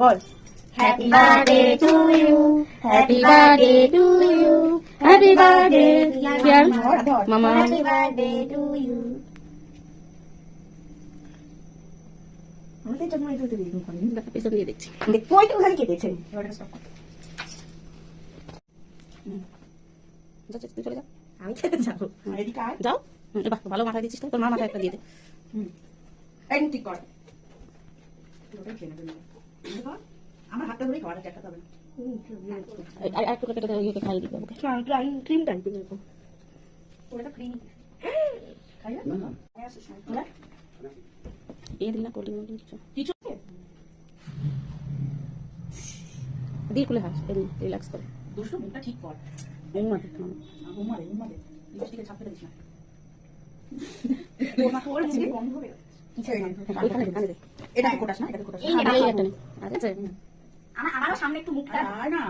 Ball Happy birthday to you. Happy birthday to you. Happy birthday, dear Mama. Happy birthday to you. আমাদের জন্য এই তো দিই পেছন দিয়ে দেখছি। কই তো খালি কেটেছে তুই চলে যা। আমি খেতে যাবো এদিকে আয় যাও। বাহ, ভালো মাথায় দিচ্ছিস তো, তোর মা মাথায় একটা দিয়ে দে। একদম ঠিক কর আমার হাতটা ধরেই খাওয়াটা চেষ্টা হবে আর একটু কেটে ইয়েকে খাইয়ে দিতে হবে। ক্রিম টাইপের এরকম ওটা ক্রিম খাইয়া না এই দিন না কোল্ড ড্রিঙ্ক কিছু কিছু দিয়ে খুলে হাস, এমনি রিল্যাক্স করে। দুষ্টু মুখটা ঠিক কর উম্মাতে উম্মারে লিপস্টিকে ছাপ ফেলে দিস না ওর মুখে বন্ধ হবে ওইখানে দে। এটাকে কোটাস না এটাকে কোটাস এই একটা নে। আচ্ছা আমারও সামনে একটু মুখটা আর না